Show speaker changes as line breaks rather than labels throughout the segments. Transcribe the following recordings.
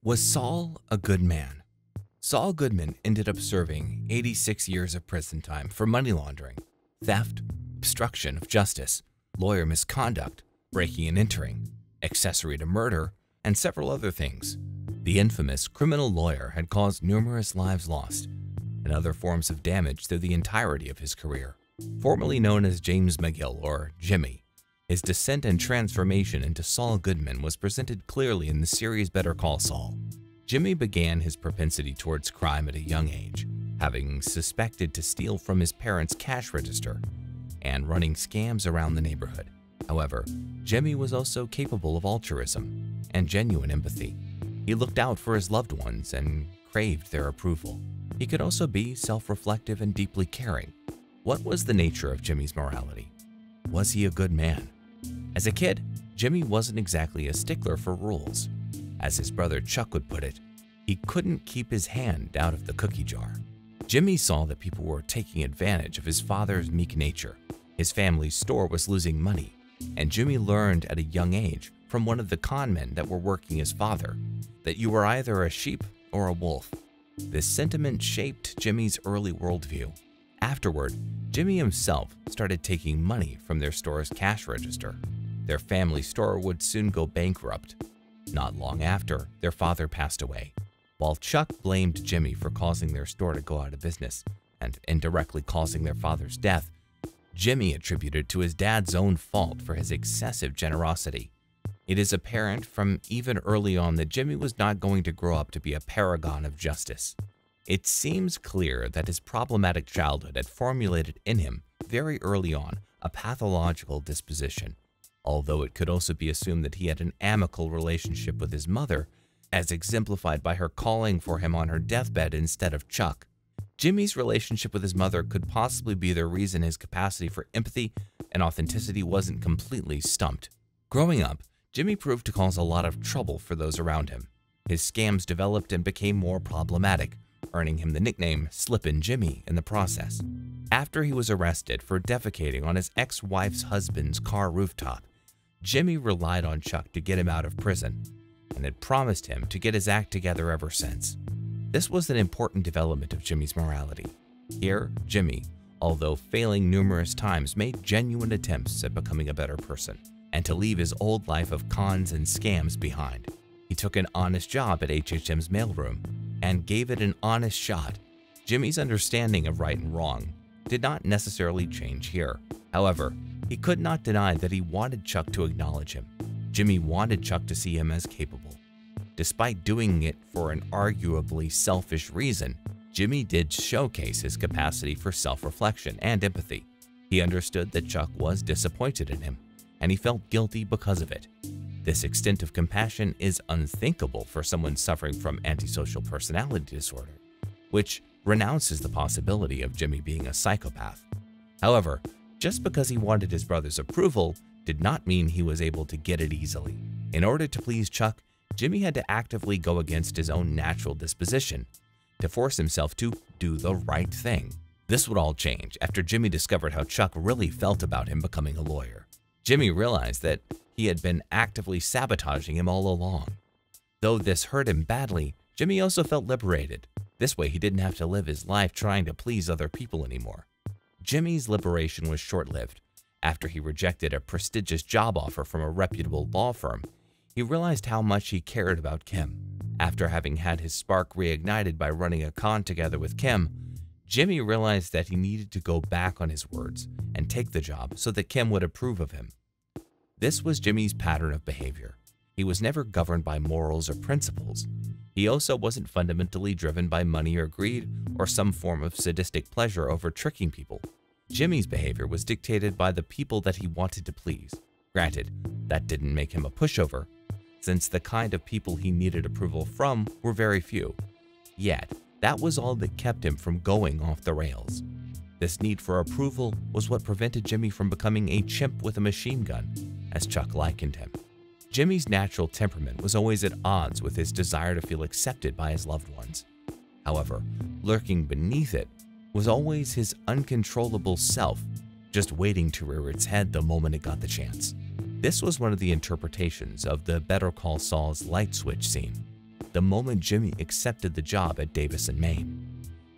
Was Saul a good man? Saul Goodman ended up serving 86 years of prison time for money laundering, theft, obstruction of justice, lawyer misconduct, breaking and entering, accessory to murder, and several other things. The infamous criminal lawyer had caused numerous lives lost and other forms of damage through the entirety of his career. Formerly known as James McGill, or Jimmy, his descent and transformation into Saul Goodman was presented clearly in the series Better Call Saul. Jimmy began his propensity towards crime at a young age, having suspected to steal from his parents' cash register and running scams around the neighborhood. However, Jimmy was also capable of altruism and genuine empathy. He looked out for his loved ones and craved their approval. He could also be self-reflective and deeply caring. What was the nature of Jimmy's morality? Was he a good man? As a kid, Jimmy wasn't exactly a stickler for rules. As his brother Chuck would put it, he couldn't keep his hand out of the cookie jar. Jimmy saw that people were taking advantage of his father's meek nature. His family's store was losing money, and Jimmy learned at a young age from one of the con men that were working his father that you were either a sheep or a wolf. This sentiment shaped Jimmy's early worldview. Afterward, Jimmy himself started taking money from their store's cash register. Their family store would soon go bankrupt. Not long after, their father passed away. While Chuck blamed Jimmy for causing their store to go out of business and indirectly causing their father's death, Jimmy attributed to his dad's own fault for his excessive generosity. It is apparent from even early on that Jimmy was not going to grow up to be a paragon of justice. It seems clear that his problematic childhood had formulated in him, very early on, a pathological disposition, although it could also be assumed that he had an amicable relationship with his mother, as exemplified by her calling for him on her deathbed instead of Chuck. Jimmy's relationship with his mother could possibly be the reason his capacity for empathy and authenticity wasn't completely stumped. Growing up, Jimmy proved to cause a lot of trouble for those around him. His scams developed and became more problematic, earning him the nickname Slippin' Jimmy in the process. After he was arrested for defecating on his ex-wife's husband's car rooftop, Jimmy relied on Chuck to get him out of prison and had promised him to get his act together ever since. This was an important development of Jimmy's morality. Here, Jimmy, although failing numerous times, made genuine attempts at becoming a better person and to leave his old life of cons and scams behind. He took an honest job at HHM's mailroom and gave it an honest shot. Jimmy's understanding of right and wrong did not necessarily change here. However, he could not deny that he wanted Chuck to acknowledge him. Jimmy wanted Chuck to see him as capable. Despite doing it for an arguably selfish reason, Jimmy did showcase his capacity for self-reflection and empathy. He understood that Chuck was disappointed in him, and he felt guilty because of it. This extent of compassion is unthinkable for someone suffering from antisocial personality disorder, which renounces the possibility of Jimmy being a psychopath. However, just because he wanted his brother's approval did not mean he was able to get it easily. In order to please Chuck, Jimmy had to actively go against his own natural disposition to force himself to do the right thing. This would all change after Jimmy discovered how Chuck really felt about him becoming a lawyer. Jimmy realized that he had been actively sabotaging him all along. Though this hurt him badly, Jimmy also felt liberated. This way he didn't have to live his life trying to please other people anymore. Jimmy's liberation was short-lived. After he rejected a prestigious job offer from a reputable law firm, he realized how much he cared about Kim. After having had his spark reignited by running a con together with Kim, Jimmy realized that he needed to go back on his words and take the job so that Kim would approve of him. This was Jimmy's pattern of behavior. He was never governed by morals or principles. He also wasn't fundamentally driven by money or greed or some form of sadistic pleasure over tricking people. Jimmy's behavior was dictated by the people that he wanted to please. Granted, that didn't make him a pushover, since the kind of people he needed approval from were very few. Yet, that was all that kept him from going off the rails. This need for approval was what prevented Jimmy from becoming a chimp with a machine gun, as Chuck likened him. Jimmy's natural temperament was always at odds with his desire to feel accepted by his loved ones. However, lurking beneath it was always his uncontrollable self, just waiting to rear its head the moment it got the chance. This was one of the interpretations of the Better Call Saul's light switch scene. the moment Jimmy accepted the job at Davis and Maine.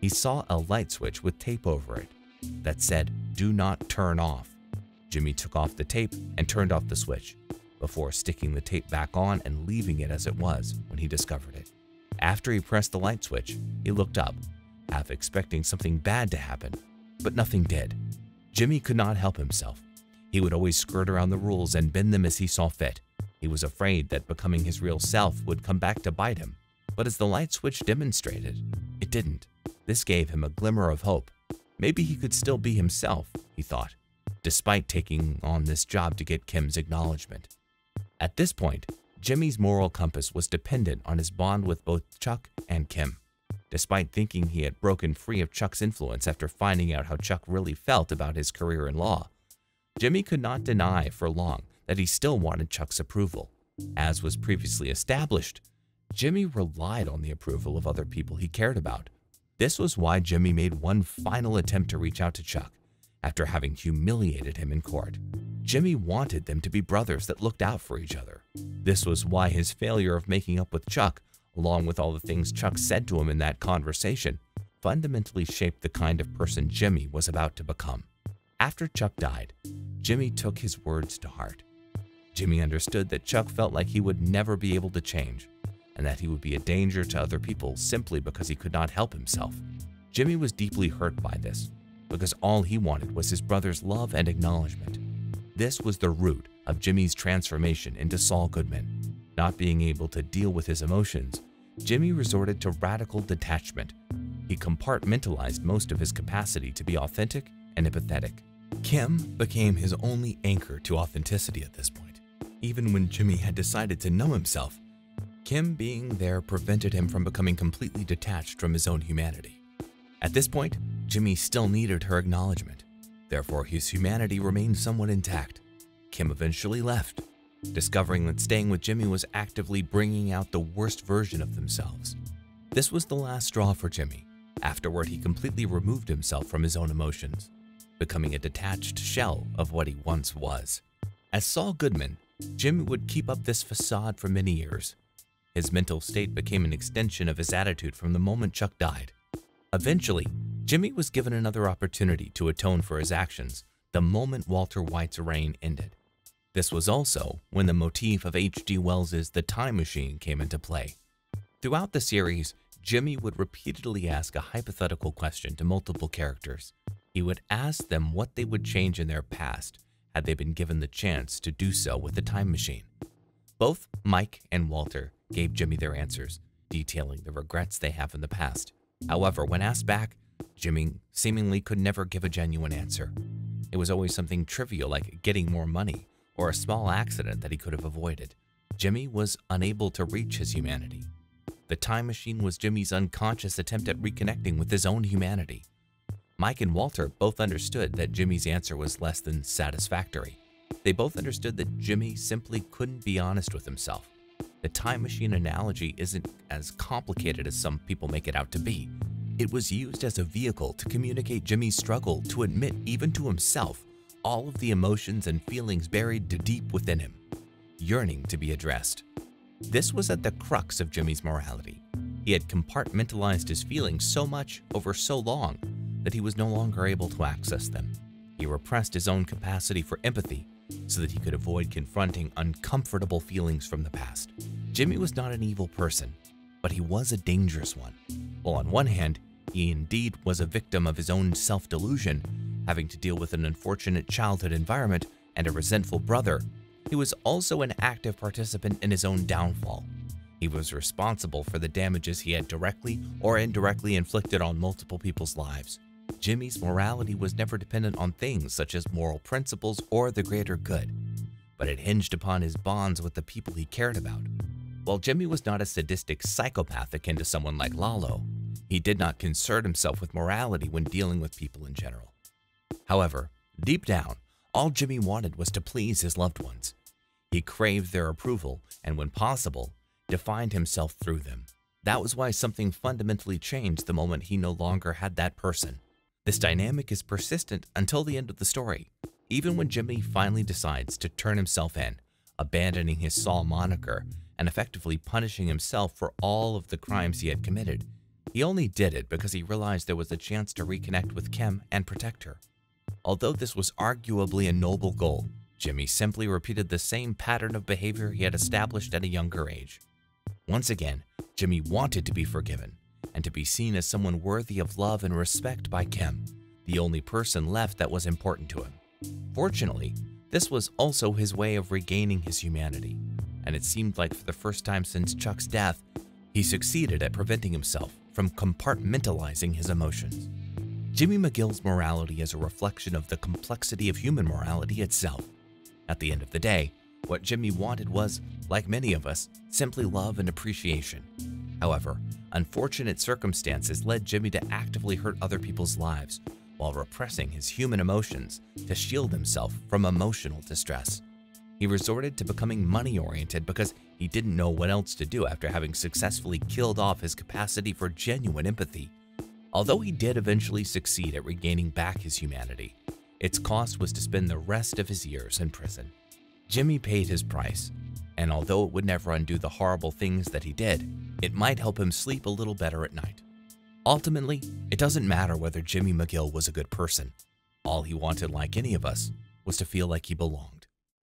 He saw a light switch with tape over it that said, "Do not turn off." Jimmy took off the tape and turned off the switch, before sticking the tape back on and leaving it as it was when he discovered it. After he pressed the light switch, he looked up, half expecting something bad to happen, but nothing did. Jimmy could not help himself. He would always skirt around the rules and bend them as he saw fit. He was afraid that becoming his real self would come back to bite him, but as the light switch demonstrated, it didn't. This gave him a glimmer of hope. Maybe he could still be himself, he thought, despite taking on this job to get Kim's acknowledgement. At this point, Jimmy's moral compass was dependent on his bond with both Chuck and Kim. Despite thinking he had broken free of Chuck's influence after finding out how Chuck really felt about his career in law, Jimmy could not deny for long that he still wanted Chuck's approval. As was previously established, Jimmy relied on the approval of other people he cared about. This was why Jimmy made one final attempt to reach out to Chuck after having humiliated him in court. Jimmy wanted them to be brothers that looked out for each other. This was why his failure of making up with Chuck, along with all the things Chuck said to him in that conversation, fundamentally shaped the kind of person Jimmy was about to become. After Chuck died, Jimmy took his words to heart. Jimmy understood that Chuck felt like he would never be able to change, and that he would be a danger to other people simply because he could not help himself. Jimmy was deeply hurt by this, because all he wanted was his brother's love and acknowledgement. This was the root of Jimmy's transformation into Saul Goodman. Not being able to deal with his emotions, Jimmy resorted to radical detachment. He compartmentalized most of his capacity to be authentic and empathetic. Kim became his only anchor to authenticity at this point. Even when Jimmy had decided to numb himself, Kim being there prevented him from becoming completely detached from his own humanity. At this point, Jimmy still needed her acknowledgement. Therefore, his humanity remained somewhat intact. Kim eventually left, discovering that staying with Jimmy was actively bringing out the worst version of themselves. This was the last straw for Jimmy. Afterward, he completely removed himself from his own emotions, becoming a detached shell of what he once was. As Saul Goodman, Jimmy would keep up this facade for many years. His mental state became an extension of his attitude from the moment Chuck died. Eventually, Jimmy was given another opportunity to atone for his actions the moment Walter White's reign ended. This was also when the motif of H.G. Wells's The Time Machine came into play. Throughout the series, Jimmy would repeatedly ask a hypothetical question to multiple characters. He would ask them what they would change in their past had they been given the chance to do so with the time machine. Both Mike and Walter gave Jimmy their answers, detailing the regrets they have in the past. However, when asked back, Jimmy seemingly could never give a genuine answer. It was always something trivial like getting more money or a small accident that he could have avoided. Jimmy was unable to reach his humanity. The time machine was Jimmy's unconscious attempt at reconnecting with his own humanity. Mike and Walter both understood that Jimmy's answer was less than satisfactory. They both understood that Jimmy simply couldn't be honest with himself. The time machine analogy isn't as complicated as some people make it out to be. It was used as a vehicle to communicate Jimmy's struggle to admit, even to himself, all of the emotions and feelings buried deep within him, yearning to be addressed. This was at the crux of Jimmy's morality. He had compartmentalized his feelings so much over so long that he was no longer able to access them. He repressed his own capacity for empathy so that he could avoid confronting uncomfortable feelings from the past. Jimmy was not an evil person, but he was a dangerous one. While on one hand, he indeed was a victim of his own self-delusion, having to deal with an unfortunate childhood environment and a resentful brother, he was also an active participant in his own downfall. He was responsible for the damages he had directly or indirectly inflicted on multiple people's lives. Jimmy's morality was never dependent on things such as moral principles or the greater good, but it hinged upon his bonds with the people he cared about. While Jimmy was not a sadistic psychopath akin to someone like Lalo, he did not concern himself with morality when dealing with people in general. However, deep down, all Jimmy wanted was to please his loved ones. He craved their approval and, when possible, defined himself through them. That was why something fundamentally changed the moment he no longer had that person. This dynamic is persistent until the end of the story. Even when Jimmy finally decides to turn himself in, abandoning his Saul moniker and effectively punishing himself for all of the crimes he had committed. He only did it because he realized there was a chance to reconnect with Kim and protect her. Although this was arguably a noble goal, Jimmy simply repeated the same pattern of behavior he had established at a younger age. Once again, Jimmy wanted to be forgiven and to be seen as someone worthy of love and respect by Kim, the only person left that was important to him. Fortunately, this was also his way of regaining his humanity, and it seemed like for the first time since Chuck's death, he succeeded at preventing himself from compartmentalizing his emotions. Jimmy McGill's morality is a reflection of the complexity of human morality itself. At the end of the day, what Jimmy wanted was, like many of us, simply love and appreciation. However, unfortunate circumstances led Jimmy to actively hurt other people's lives while repressing his human emotions to shield himself from emotional distress. He resorted to becoming money-oriented because he didn't know what else to do after having successfully killed off his capacity for genuine empathy. Although he did eventually succeed at regaining back his humanity, its cost was to spend the rest of his years in prison. Jimmy paid his price, and although it would never undo the horrible things that he did, it might help him sleep a little better at night. Ultimately, it doesn't matter whether Jimmy McGill was a good person. All he wanted, like any of us, was to feel like he belonged.